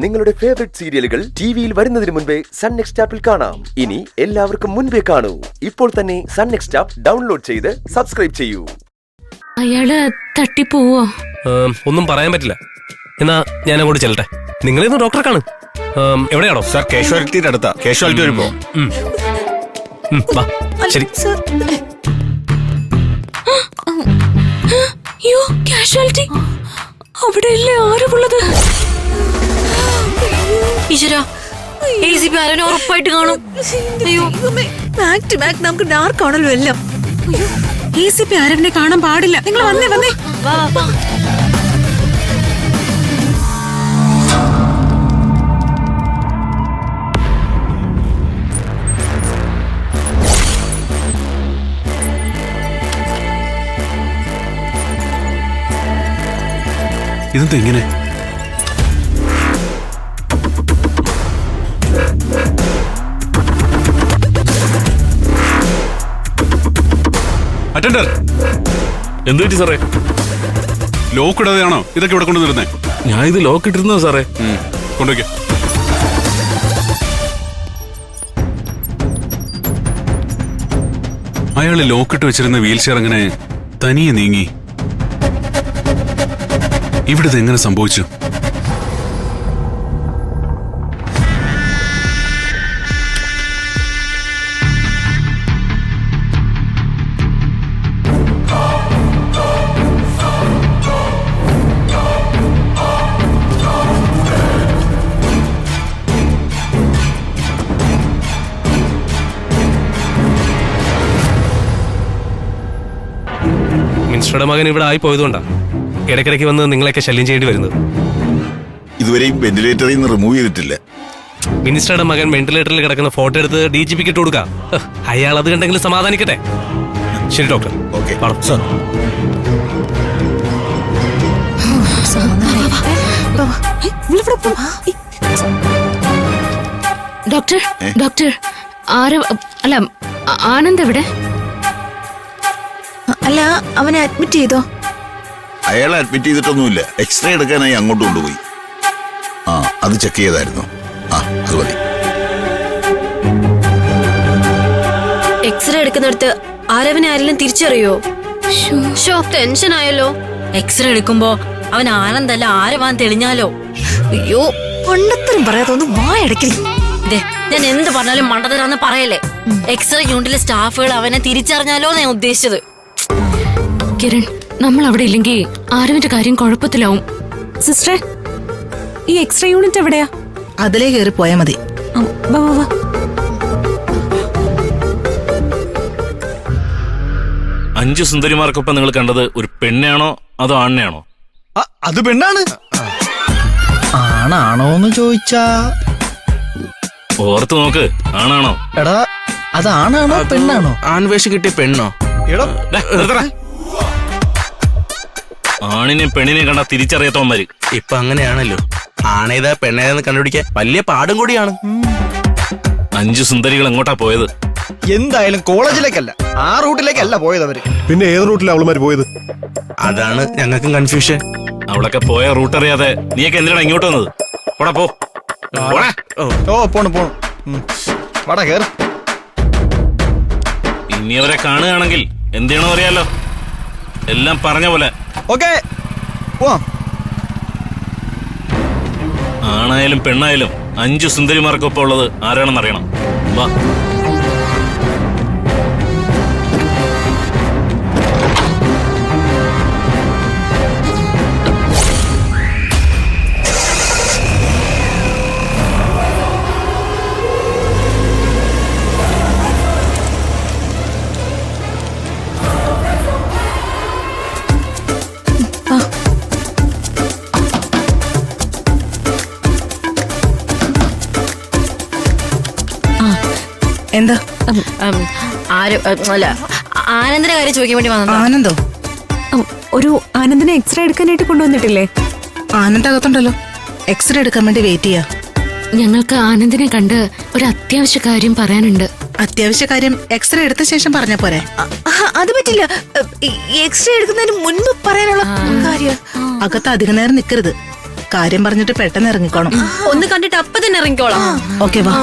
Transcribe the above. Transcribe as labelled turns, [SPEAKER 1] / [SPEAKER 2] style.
[SPEAKER 1] നിങ്ങളുടെ ഫേവറേറ്റ് സീരിയലുകൾ ടിവിയിൽ വരുന്നതിന് മുൻപേ സൺ നെക്സ്റ്റ് ആപ്പിൽ കാണാം. ഇനി എല്ലാവർക്കും മുൻപേ കാണൂ. ഇപ്പോൾ തന്നെ സൺ നെക്സ്റ്റ് ആപ്പ് ഡൗൺലോഡ് ചെയ്ത് സബ്സ്ക്രൈബ് ചെയ്യൂ.
[SPEAKER 2] അയാള് തട്ടിപ്പോവോ?
[SPEAKER 3] ഒന്നും പറയാൻ പറ്റില്ല. എന്നാ ഞാൻ അങ്ങോട്ട് ചെല്ലട്ടെ. നിങ്ങളിന്ന് ഡോക്ടറെ കാണും. എവിടെയാണോ?
[SPEAKER 4] സാർ കാഷ്വാലിറ്റിയുടെ അടുത്താ. കാഷ്വാലിറ്റി വരുമ്പോ
[SPEAKER 3] ശരി.
[SPEAKER 2] അയ്യോ, കാഷ്വാലിറ്റി അവിടെയല്ലേ ആരുള്ളത്? ഈശ്വരാ, ACP ആരനെ ഉറപ്പായിട്ട് കാണും. അയ്യോ,
[SPEAKER 5] ബാക്ക് ടു ബാക്ക് നമുക്ക് ഡാർക്ക് ആണല്ലോ എല്ലാം.
[SPEAKER 2] ACP ആരനെ കാണാൻ പാടില്ല. നിങ്ങൾ വന്നേ വന്നേ.
[SPEAKER 5] വാ വാ.
[SPEAKER 4] ഇതെന്താ ഇങ്ങനെ? അറ്റൻഡർ,
[SPEAKER 6] എന്ത് പറ്റി സാറേ?
[SPEAKER 4] ലോക്ക് ഇടാതെയാണോ ഇതൊക്കെ ഇവിടെ കൊണ്ടുവന്നിരുന്നേ?
[SPEAKER 6] ഞാൻ ഇത് ലോക്ക് ഇട്ടിരുന്നോ സാറേ?
[SPEAKER 4] കൊണ്ടുവയ്ക്ക. അയാള് ലോക്കിട്ട് വെച്ചിരുന്ന വീൽ ചെയർ അങ്ങനെ തനിയെ നീങ്ങി. ഇവിടുത്തെ എങ്ങനെ സംഭവിച്ചു?
[SPEAKER 3] മിനിസ്റ്ററുടെ മകൻ ഇവിടെ ആയി പോയതുകൊണ്ടാ ഇടയ്ക്കിടയ്ക്ക് വന്ന് നിങ്ങളെയൊക്കെ ശല്യം ചെയ്യേണ്ടി വരുന്നത്.
[SPEAKER 7] ഇതുവരെയും വെന്റിലേറ്ററിൽ നിന്ന് റിമൂവ് ചെയ്തിട്ടില്ല.
[SPEAKER 3] മിനിസ്റ്ററുടെ മകൻ വെന്റിലേറ്ററിൽ കിടക്കുന്ന ഫോട്ടോ എടുത്ത് DGPക്ക് ഇട്ട് കൊടുക്കാം. അയാൾ അത് കണ്ടെങ്കിലും സമാധാനിക്കട്ടെ. ശരി doctor.
[SPEAKER 7] Okay
[SPEAKER 3] sir.
[SPEAKER 2] Doctor doctor അല്ല, ആനന്ദ് എവിടെ?
[SPEAKER 5] അല്ല, അവനെ അഡ്മിറ്റ് ചെയ്തോ?
[SPEAKER 7] അയാളെ അഡ്മിറ്റ് ചെയ്തിട്ടൊന്നുമില്ല. എക്സ്റേ എടുക്കാനായി അങ്ങോട്ട് കൊണ്ടുപോയി. അത് ചെക്ക് ചെയ്തായിരുന്നു. അത് മതി.
[SPEAKER 8] എക്സ്റേ എടുക്കുന്നിടത്ത് ആരവനെ ആരെങ്കിലും തിരിച്ചറിയോ? ടെൻഷൻ ആയല്ലോ. എക്സ്റേ എടുക്കുമ്പോ അവൻ ആനന്ദല്ല ആരവാൻ തെളിഞ്ഞാലോ?
[SPEAKER 5] അയ്യോ, മണ്ടത്തരം പറയാതൊന്നും വായടക്കില്ല.
[SPEAKER 8] ഞാൻ എന്ത് പറഞ്ഞാലും മണ്ടത്തരാന്ന് പറയല്ലേ. എക്സ്റേ യൂണിറ്റിലെ സ്റ്റാഫുകൾ അവനെ തിരിച്ചറിഞ്ഞാലോ ഞാൻ ഉദ്ദേശിച്ചത്.
[SPEAKER 2] കിരൺ, നമ്മൾ അവിടെ ഇല്ലെങ്കിൽ ആരവിന്റെ കാര്യം കുഴപ്പത്തിലാവും.
[SPEAKER 5] സിസ്റ്ററെ, ഈ എക്സ്ട്രാ യൂണിറ്റ് എവിടെയാ? അതിലേ കയറി പോയാ മതി. വാ വാ വാ.
[SPEAKER 6] അഞ്ചു സുന്ദരിമാർക്കൊപ്പം നിങ്ങൾ കണ്ടത് ഒരു പെണ്ണാണോ അതോ ആണിനെയാണോ?
[SPEAKER 4] അത് പെണ്ണാണ്.
[SPEAKER 9] ആണാണോന്ന് ചോദിച്ചാ
[SPEAKER 6] ഓർത്ത് നോക്ക്. ആണാണോ?
[SPEAKER 9] എടാ, അത് ആണാണോ പെണ്ണാണോ?
[SPEAKER 6] ആൺവേഷം കിട്ടിയ പെണ്ണോ? ആണിനെയും പെണ്ണിനെയും കണ്ടാ തിരിച്ചറിയാത്തവന്മാര്.
[SPEAKER 10] ഇപ്പൊ അങ്ങനെയാണല്ലോ. ആണേതാ പെണ്ണേതാന്ന് കണ്ടുപിടിക്കാൻ വലിയ പാടും കൂടിയാണ്.
[SPEAKER 6] അഞ്ചു സുന്ദരികൾ എങ്ങോട്ടാ പോയത്?
[SPEAKER 9] എന്തായാലും കോളേജിലേക്കല്ല, ആ റൂട്ടിലേക്കല്ല പോയത് അവര്.
[SPEAKER 4] പിന്നെ ഏത് റൂട്ടിലാണ് അവളുമാര് പോയത്?
[SPEAKER 10] അതാണ് ഞങ്ങൾക്കും കൺഫ്യൂഷൻ.
[SPEAKER 6] അവളൊക്കെ പോയ റൂട്ട് അറിയാതെ നീയൊക്കെ എന്തിനാണ് ഇങ്ങോട്ട് വന്നത്? പോടാ പോ.
[SPEAKER 9] ഓ, പോണു പോണു. വടാ കേറ്.
[SPEAKER 6] ഇനി അവരെ കാണുകയാണെങ്കിൽ എന്ത് ചെയ്യണോ അറിയാലോ. എല്ലാം പറഞ്ഞ പോലെ.
[SPEAKER 9] ഓക്കേ, പോവാം.
[SPEAKER 6] ആണായാലും പെണ്ണായാലും അഞ്ചു സുന്ദരിമാർക്കൊപ്പം ഉള്ളത് ആരാണെന്നറിയണം. വാ.
[SPEAKER 5] എന്താ?
[SPEAKER 8] അല്ല, ആനന്ദിന്റെ കാര്യം ചോദിക്കാൻ വേണ്ടി വന്നതാ.
[SPEAKER 5] ആനന്ദോ?
[SPEAKER 11] ഒരു ആനന്ദിനെ എക്സ്റേ എടുക്കാനായിട്ട് കൊണ്ടുവന്നിട്ടില്ലേ?
[SPEAKER 5] ആനന്ദ് അകത്തുണ്ടല്ലോ. എക്സ്റേ എടുക്കാൻ വേണ്ടി വെയിറ്റ് ചെയ്യാ.
[SPEAKER 2] ഞങ്ങൾക്ക് ആനന്ദിനെ കണ്ട് ഒരു അത്യാവശ്യ കാര്യം പറയാനുണ്ട്.
[SPEAKER 5] അത്യാവശ്യ കാര്യം എക്സ്റേ എടുത്ത ശേഷം പറഞ്ഞ പോരെ? അത് പറ്റില്ല. എക്സ്റേ എടുക്കുന്നതിന് മുൻപ് പറയാനുള്ള കാര്യം. അകത്ത് അധിക നേരം നിൽക്കരുത്. കാര്യം പറഞ്ഞിട്ട് പെട്ടെന്ന് ഇറങ്ങിക്കോണം.
[SPEAKER 8] ഒന്ന് കണ്ടിട്ട് അപ്പൊ തന്നെ ഇറങ്ങിക്കോളാം.
[SPEAKER 5] ഓക്കെ വാ.